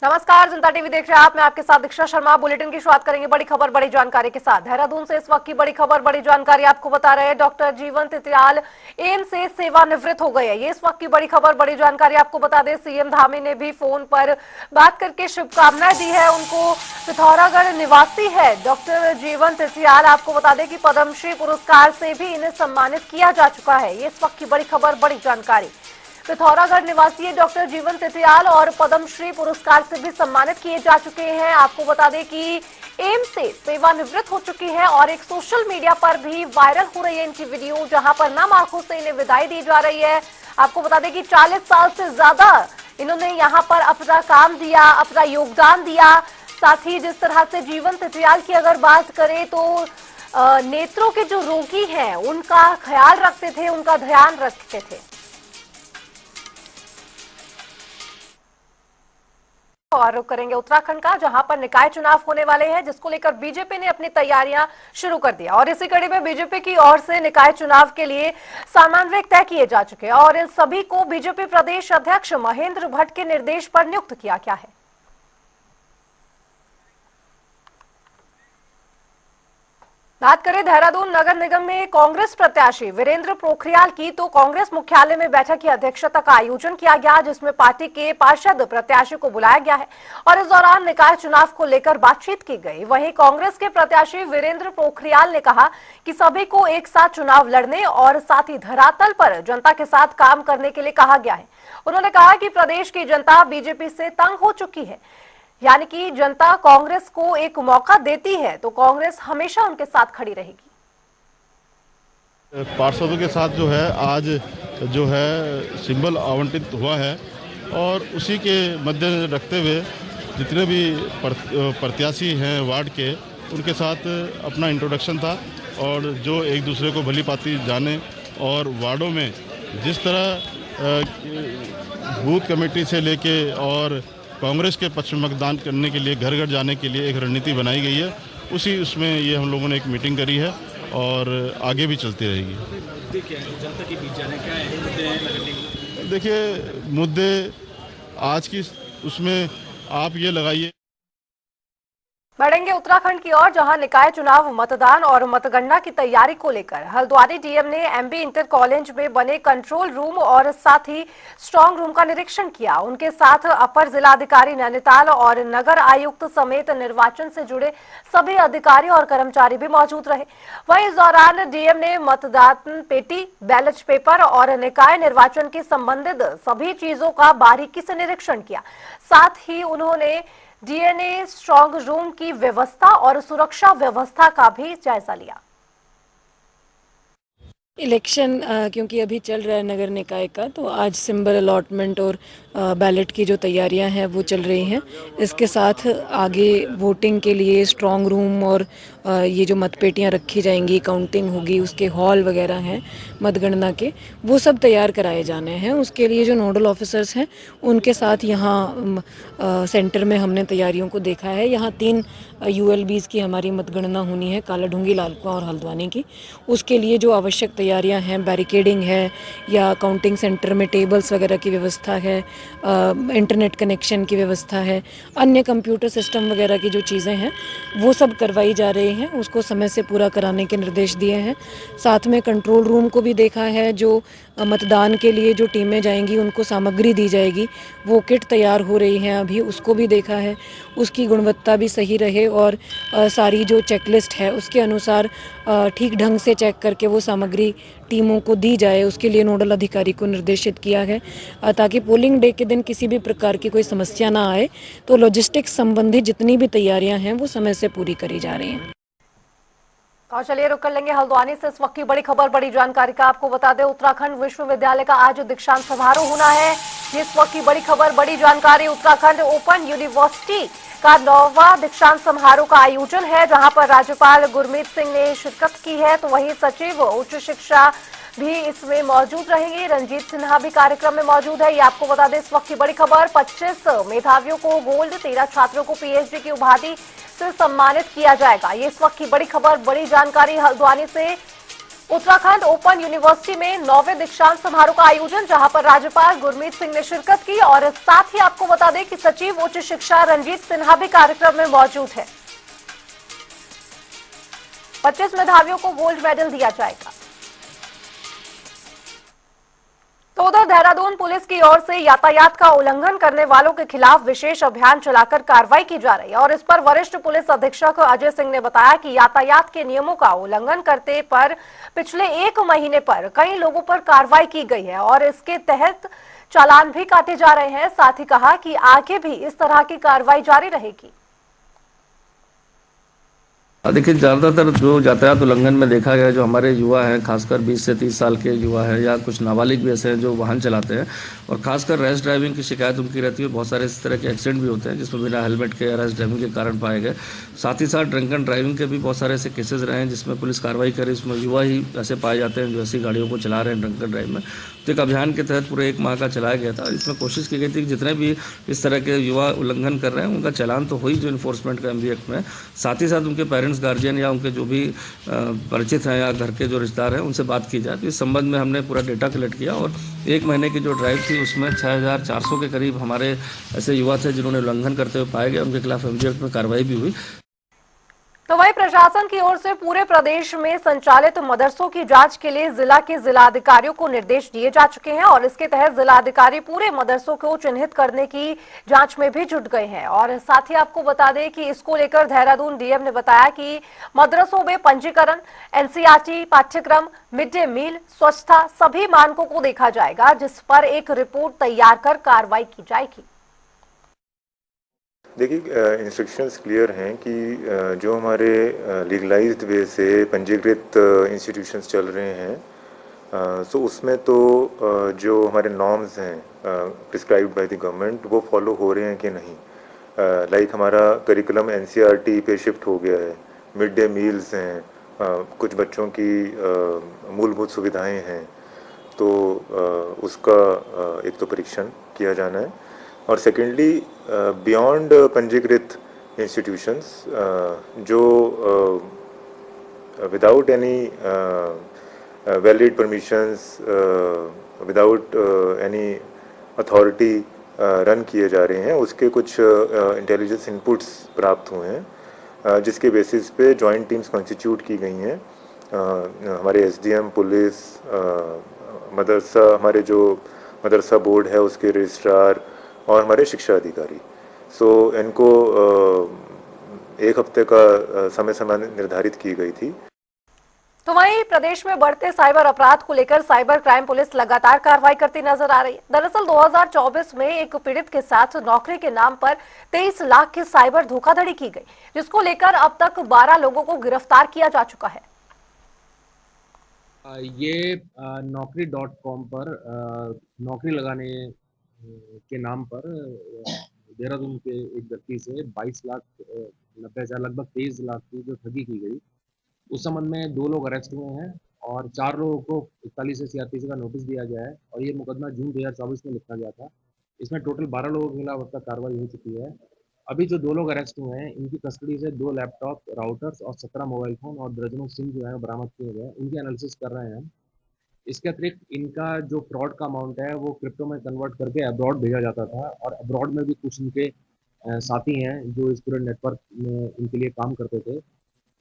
नमस्कार, जनता टीवी देख रहे हैं आप। मैं आपके साथ दीक्षा शर्मा। बुलेटिन की शुरुआत करेंगे बड़ी खबर बड़ी जानकारी के साथ। देहरादून से इस वक्त की बड़ी खबर बड़ी जानकारी आपको बता रहे हैं। डॉक्टर जीवन तिथियाल एम्स से सेवानिवृत्त हो गए हैं। ये इस वक्त की बड़ी खबर बड़ी जानकारी आपको बता दें। सीएम धामी ने भी फोन पर बात करके शुभकामनाएं दी है उनको। पिथौरागढ़ निवासी है डॉक्टर जीवन तिथियाल। आपको बता दें कि पद्मश्री पुरस्कार से भी इन्हें सम्मानित किया जा चुका है। ये इस वक्त की बड़ी खबर बड़ी जानकारी। पिथौरागढ़ निवासी डॉक्टर जीवन तिथियाल और पद्मश्री पुरस्कार से भी सम्मानित किए जा चुके हैं। आपको बता दें कि एम्स से सेवानिवृत्त हो चुकी है और एक सोशल मीडिया पर भी वायरल हो रही है इनकी वीडियो, जहां पर नम आंखों से इन्हें विदाई दी जा रही है। आपको बता दें कि 40 साल से ज्यादा इन्होंने यहां पर अपना काम दिया, अपना योगदान दिया। साथ ही जिस तरह से जीवन तिथियाल की अगर बात करें तो नेत्रों के जो रोगी हैं उनका ख्याल रखते थे, उनका ध्यान रखते थे। और रुख करेंगे उत्तराखंड का, जहां पर निकाय चुनाव होने वाले हैं, जिसको लेकर बीजेपी ने अपनी तैयारियां शुरू कर दिया। और इसी कड़ी में बीजेपी की ओर से निकाय चुनाव के लिए समन्वयक तय किए जा चुके हैं और इन सभी को बीजेपी प्रदेश अध्यक्ष महेंद्र भट्ट के निर्देश पर नियुक्त किया गया है। बात करें देहरादून नगर निगम में कांग्रेस प्रत्याशी वीरेंद्र पोखरियाल की, तो कांग्रेस मुख्यालय में बैठक की अध्यक्षता का आयोजन किया गया, जिसमें पार्टी के पार्षद प्रत्याशी को बुलाया गया है और इस दौरान निकाय चुनाव को लेकर बातचीत की गई। वहीं कांग्रेस के प्रत्याशी वीरेंद्र पोखरियाल ने कहा कि सभी को एक साथ चुनाव लड़ने और साथ ही धरातल पर जनता के साथ काम करने के लिए कहा गया है। उन्होंने कहा कि प्रदेश की जनता बीजेपी से तंग हो चुकी है, यानी कि जनता कांग्रेस को एक मौका देती है तो कांग्रेस हमेशा उनके साथ खड़ी रहेगी। पार्षदों के साथ जो है आज जो है सिंबल आवंटित हुआ है और उसी के मद्देनजर रखते हुए जितने भी प्रत्याशी हैं वार्ड के, उनके साथ अपना इंट्रोडक्शन था और जो एक दूसरे को भली भांति जाने और वार्डों में जिस तरह बूथ कमेटी से लेके और कांग्रेस के पक्ष में मतदान करने के लिए घर घर जाने के लिए एक रणनीति बनाई गई है, उसी उसमें ये हम लोगों ने एक मीटिंग करी है और आगे भी चलती रहेगी। देखिए मुद्दे आज की उसमें आप ये लगाइए। बढ़ेंगे उत्तराखंड की ओर, जहां निकाय चुनाव मतदान और मतगणना की तैयारी को लेकर हल्द्वानी डीएम ने एमबी इंटर कॉलेज में बने कंट्रोल रूम और साथ ही स्ट्रांग रूम का निरीक्षण किया। उनके साथ अपर जिलाधिकारी नैनीताल और नगर आयुक्त समेत निर्वाचन से जुड़े सभी अधिकारी और कर्मचारी भी मौजूद रहे। वहीं इस दौरान डीएम ने मतदान पेटी, बैलेट पेपर और निकाय निर्वाचन की संबंधित सभी चीजों का बारीकी से निरीक्षण किया। साथ ही उन्होंने डीएनए स्ट्रांग रूम की व्यवस्था और सुरक्षा व्यवस्था का भी जायजा लिया। इलेक्शन क्योंकि अभी चल रहा है नगर निकाय का, तो आज सिंबल अलॉटमेंट और बैलेट की जो तैयारियां हैं वो चल रही हैं। इसके साथ आगे वोटिंग के लिए स्ट्रांग रूम और ये जो मतपेटियां रखी जाएंगी, काउंटिंग होगी, उसके हॉल वगैरह हैं मतगणना के, वो सब तैयार कराए जाने हैं। उसके लिए जो नोडल ऑफिसर्स हैं उनके साथ यहाँ सेंटर में हमने तैयारियों को देखा है। यहाँ 3 यूएलबीज़ की हमारी मतगणना होनी है, कालाढूंगी, लालकुआं और हल्द्वानी की। उसके लिए जो आवश्यक तैयारियां हैं, बैरिकेडिंग है या काउंटिंग सेंटर में टेबल्स वगैरह की व्यवस्था है, इंटरनेट कनेक्शन की व्यवस्था है, अन्य कंप्यूटर सिस्टम वगैरह की जो चीज़ें हैं वो सब करवाई जा रही हैं। उसको समय से पूरा कराने के निर्देश दिए हैं। साथ में कंट्रोल रूम को भी देखा है, जो मतदान के लिए जो टीमें जाएंगी उनको सामग्री दी जाएगी, वो किट तैयार हो रही हैं अभी, उसको भी देखा है, उसकी गुणवत्ता भी सही रहे और सारी जो चेकलिस्ट है उसके अनुसार ठीक ढंग से चेक करके वो सामग्री टीमों को दी जाए, उसके लिए नोडल अधिकारी को निर्देशित किया है ताकि पोलिंग डे के दिन किसी भी प्रकार की कोई समस्या ना आए। तो लॉजिस्टिक्स संबंधी जितनी भी तैयारियां हैं वो समय से पूरी करी जा रही हैं। और चलिए रुक कर लेंगे हल्द्वानी से इस वक्त की बड़ी खबर बड़ी जानकारी का। आपको बता दें उत्तराखंड विश्वविद्यालय का आज दीक्षांत समारोह होना है। इस वक्त की बड़ी खबर बड़ी जानकारी, उत्तराखंड ओपन यूनिवर्सिटी का 9वां दीक्षांत समारोह का आयोजन है, जहां पर राज्यपाल गुरमीत सिंह ने शिरकत की है। तो वहीं सचिव उच्च शिक्षा भी इसमें मौजूद रहेंगे, रंजीत सिन्हा भी कार्यक्रम में मौजूद है। ये आपको बता दें इस वक्त की बड़ी खबर। 25 मेधावियों को गोल्ड, 13 छात्रों को पीएचडी की उपाधि से सम्मानित किया जाएगा। ये इस वक्त की बड़ी खबर बड़ी जानकारी हल्द्वानी से। उत्तराखंड ओपन यूनिवर्सिटी में 9वें दीक्षांत समारोह का आयोजन, जहां पर राज्यपाल गुरमीत सिंह ने शिरकत की और साथ ही आपको बता दें कि सचिव उच्च शिक्षा रंजीत सिन्हा भी कार्यक्रम में मौजूद है। 25 मेधावियों को गोल्ड मेडल दिया जाएगा। तो उधर देहरादून पुलिस की ओर से यातायात का उल्लंघन करने वालों के खिलाफ विशेष अभियान चलाकर कार्रवाई की जा रही है और इस पर वरिष्ठ पुलिस अधीक्षक अजय सिंह ने बताया कि यातायात के नियमों का उल्लंघन करते पर पिछले 1 महीने पर कई लोगों पर कार्रवाई की गई है और इसके तहत चालान भी काटे जा रहे हैं। साथ ही कहा कि आगे भी इस तरह की कार्रवाई जारी रहेगी। देखिए, ज़्यादातर जो यातायात उल्लंघन में देखा गया है, जो हमारे युवा हैं, खासकर 20 से 30 साल के युवा हैं या कुछ नाबालिग भी ऐसे हैं जो वाहन चलाते हैं और खासकर रैश ड्राइविंग की शिकायत उनकी रहती है। बहुत सारे इस तरह के एक्सीडेंट भी होते हैं जिसमें बिना हेलमेट के या रैश ड्राइविंग के कारण पाए गए। साथ ही साथ ड्रंक एंड ड्राइविंग के भी बहुत सारे ऐसे केसेस रहे हैं जिसमें पुलिस कार्रवाई करे। इसमें युवा ही ऐसे पाए जाते हैं जो ऐसी गाड़ियों को चला रहे हैं ड्रंक एंड ड्राइव में। तो एक अभियान के तहत पूरे 1 माह का चलाया गया था। इसमें कोशिश की गई थी कि जितने भी इस तरह के युवा उल्लंघन कर रहे हैं उनका चालान तो हो ही, जो इन्फोर्समेंट का MV एक्ट में, साथ ही साथ उनके पेरेंट्स, गार्जियन या उनके जो भी परिचित हैं या घर के जो रिश्तेदार हैं उनसे बात की जाए। तो इस संबंध में हमने पूरा डेटा कलेक्ट किया और 1 महीने की जो ड्राइव थी उसमें 6400 के करीब हमारे ऐसे युवा थे जिन्होंने उल्लंघन करते हुए पाए गए। उनके खिलाफ MV एक्ट में कार्रवाई भी हुई। तो वहीं प्रशासन की ओर से पूरे प्रदेश में संचालित मदरसों की जांच के लिए जिला के जिलाधिकारियों को निर्देश दिए जा चुके हैं और इसके तहत जिलाधिकारी पूरे मदरसों को चिन्हित करने की जांच में भी जुट गए हैं। और साथ ही आपको बता दें कि इसको लेकर देहरादून DM ने बताया कि मदरसों में पंजीकरण, NCERT पाठ्यक्रम, मिड डे मील, स्वच्छता सभी मानकों को देखा जाएगा, जिस पर एक रिपोर्ट तैयार कर कार्रवाई की जाएगी। देखिए, इंस्ट्रक्शंस क्लियर हैं कि जो हमारे लीगलाइज्ड वे से पंजीकृत इंस्टीट्यूशंस चल रहे हैं, सो उसमें तो जो हमारे नॉर्म्स हैं प्रिस्क्राइब्ड बाय द गवर्नमेंट वो फॉलो हो रहे हैं कि नहीं। लाइक हमारा करिकुलम NCERT पे शिफ्ट हो गया है, मिड डे मील्स हैं, कुछ बच्चों की मूलभूत सुविधाएं हैं, तो उसका एक तो परीक्षण किया जाना है। और सेकेंडली, बियॉन्ड पंजीकृत इंस्टीट्यूशंस जो without any valid permissions, without any authority run किए जा रहे हैं, उसके कुछ इंटेलिजेंस इनपुट्स प्राप्त हुए हैं, जिसके बेसिस पे जॉइंट टीम्स कॉन्स्टिट्यूट की गई हैं। हमारे SDM, पुलिस, मदरसा, हमारे जो मदरसा बोर्ड है उसके रजिस्ट्रार और हमारे शिक्षा अधिकारी। सो इनको 1 हफ्ते का समय सीमा निर्धारित की गई थी। तो वहीं प्रदेश में बढ़ते साइबर अपराध को लेकर साइबर क्राइम पुलिस लगातार कार्रवाई करती नजर आ रही है। दरअसल 2024 में एक पीड़ित के साथ नौकरी के नाम पर 23 लाख की साइबर धोखाधड़ी की गई, जिसको लेकर अब तक 12 लोगों को गिरफ्तार किया जा चुका है। ये naukri.com पर नौकरी लगाने के नाम पर देहरादून के एक व्यक्ति से 22,90,000 लगभग 23 लाख की जो ठगी की गई, उस संबंध में 2 लोग अरेस्ट हुए हैं और 4 लोगों को 41 से CRPC का नोटिस दिया गया है और ये मुकदमा जून 2024 में लिखा गया था। इसमें टोटल 12 लोगों के खिलाफ अब तक कार्रवाई हो चुकी है। अभी जो 2 लोग अरेस्ट हुए हैं इनकी कस्टडी से 2 लैपटॉप, राउटर्स और 17 मोबाइल फ़ोन और दर्जनों सिम जो है बरामद किए गए। उनकी एनालिसिस कर रहे हैं हम। इसके अतिरिक्त इनका जो फ्रॉड का अमाउंट है वो क्रिप्टो में कन्वर्ट करके अब्रॉड भेजा जाता था और अब्रॉड में भी कुछ इनके साथी हैं जो इस पूरे नेटवर्क में इनके लिए काम करते थे,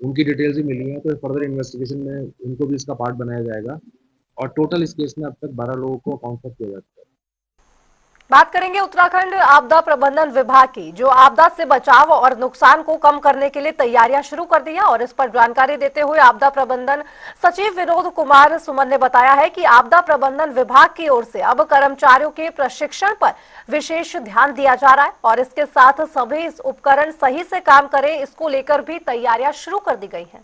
उनकी डिटेल्स भी मिली हैं। तो फर्दर इन्वेस्टिगेशन में इनको भी इसका पार्ट बनाया जाएगा और टोटल इस केस में अब तक 12 लोगों को काउंट किया जा चुका है। बात करेंगे उत्तराखंड आपदा प्रबंधन विभाग की, जो आपदा से बचाव और नुकसान को कम करने के लिए तैयारियां शुरू कर दी है। और इस पर जानकारी देते हुए आपदा प्रबंधन सचिव विनोद कुमार सुमन ने बताया है कि आपदा प्रबंधन विभाग की ओर से अब कर्मचारियों के प्रशिक्षण पर विशेष ध्यान दिया जा रहा है और इसके साथ सभी उपकरण सही से काम करें, इसको लेकर भी तैयारियां शुरू कर दी गई हैं।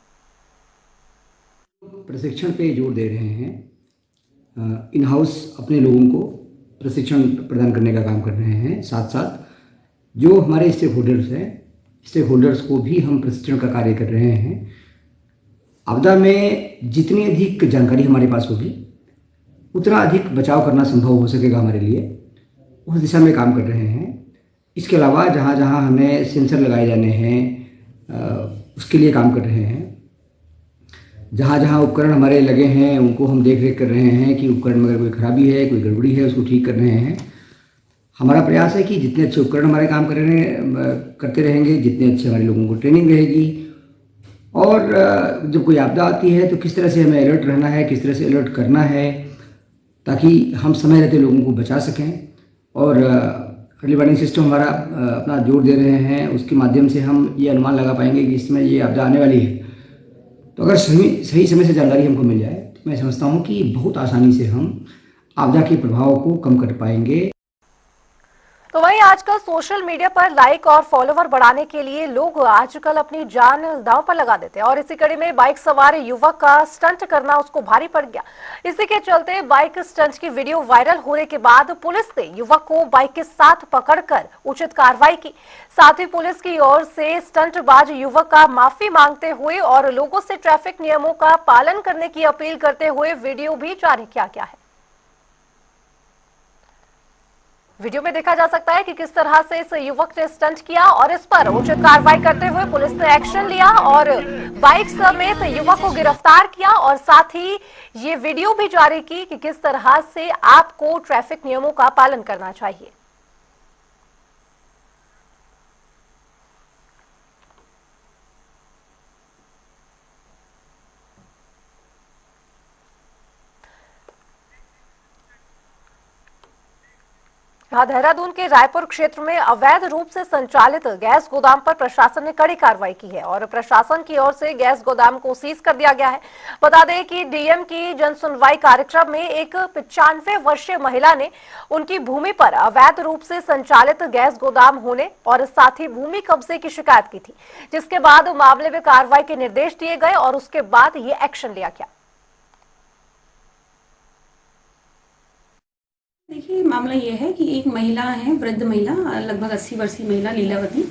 प्रशिक्षण पे जोर दे रहे हैं, इन हाउस अपने लोगों को प्रशिक्षण प्रदान करने का काम कर रहे हैं। साथ साथ जो हमारे स्टेक होल्डर्स हैं, स्टेक होल्डर्स को भी हम प्रशिक्षण का कार्य कर रहे हैं। आपदा में जितनी अधिक जानकारी हमारे पास होगी उतना अधिक बचाव करना संभव हो सकेगा हमारे लिए, उस दिशा में काम कर रहे हैं। इसके अलावा जहाँ जहाँ हमें सेंसर लगाए जाने हैं उसके लिए काम कर रहे हैं। जहाँ जहाँ उपकरण हमारे लगे हैं उनको हम देख रेख कर रहे हैं कि उपकरण में अगर कोई खराबी है, कोई गड़बड़ी है, उसको ठीक कर रहे हैं। हमारा प्रयास है कि जितने अच्छे उपकरण हमारे काम करते रहेंगे, जितने अच्छे हमारे लोगों को ट्रेनिंग रहेगी, और जब कोई आपदा आती है तो किस तरह से हमें अलर्ट रहना है, किस तरह से अलर्ट करना है, ताकि हम समय रहते लोगों को बचा सकें। और अर्ली वार्निंग सिस्टम हमारा अपना जोर दे रहे हैं, उसके माध्यम से हम ये अनुमान लगा पाएंगे कि इस समय ये आपदा आने वाली है। तो अगर सही समय से जानकारी हमको मिल जाए तो मैं समझता हूँ कि बहुत आसानी से हम आपदा के प्रभाव को कम कर पाएंगे। तो वहीं आजकल सोशल मीडिया पर लाइक और फॉलोवर बढ़ाने के लिए लोग आजकल अपनी जान दांव पर लगा देते हैं और इसी कड़ी में बाइक सवार युवक का स्टंट करना उसको भारी पड़ गया। इसी के चलते बाइक स्टंट की वीडियो वायरल होने के बाद पुलिस ने युवक को बाइक के साथ पकड़कर उचित कार्रवाई की। साथ ही पुलिस की ओर से स्टंटबाज युवक का माफी मांगते हुए और लोगों से ट्रैफिक नियमों का पालन करने की अपील करते हुए वीडियो भी जारी किया गया है। वीडियो में देखा जा सकता है कि किस तरह से इस युवक ने स्टंट किया और इस पर उचित कार्रवाई करते हुए पुलिस ने एक्शन लिया और बाइक समेत युवक को गिरफ्तार किया और साथ ही ये वीडियो भी जारी की कि किस तरह से आपको ट्रैफिक नियमों का पालन करना चाहिए। देहरादून के रायपुर क्षेत्र में अवैध रूप से संचालित गैस गोदाम पर प्रशासन ने कड़ी कार्रवाई की है और प्रशासन की ओर से गैस गोदाम को सीज कर दिया गया है। बता दें कि डीएम की जनसुनवाई कार्यक्रम में एक 95 वर्षीय महिला ने उनकी भूमि पर अवैध रूप से संचालित गैस गोदाम होने और साथ ही भूमि कब्जे की शिकायत की थी, जिसके बाद मामले में कार्रवाई के निर्देश दिए गए और उसके बाद ये एक्शन लिया गया। देखिए, मामला ये है कि एक महिला है, वृद्ध महिला, लगभग 80 वर्षीय महिला लीलावती,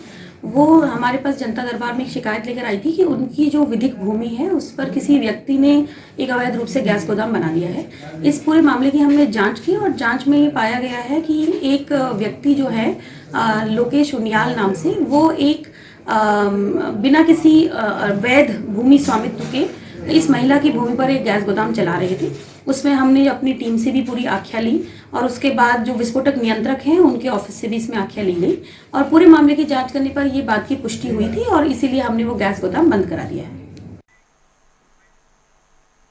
वो हमारे पास जनता दरबार में एक शिकायत लेकर आई थी कि उनकी जो विधिक भूमि है उस पर किसी व्यक्ति ने एक अवैध रूप से गैस गोदाम बना दिया है। इस पूरे मामले की हमने जांच की और जांच में ये पाया गया है कि एक व्यक्ति जो है लोकेश उनियाल नाम से, वो एक बिना किसी वैध भूमि स्वामित्व के इस महिला की भूमि पर एक गैस गोदाम चला रहे थे। उसमें हमने अपनी टीम से भी पूरी आख्या ली और उसके बाद जो विस्फोटक नियंत्रक हैं उनके ऑफिस से भी इसमें आख्या ली गई और पूरे मामले की जांच करने पर ये बात की पुष्टि हुई थी और इसीलिए हमने वो गैस गोदाम बंद करा दिया है।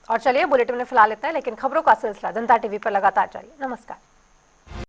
और चलिए बुलेटिन में फिलहाल इतना है, लेकिन खबरों का सिलसिला जनता टीवी पर लगातार जारी। नमस्कार।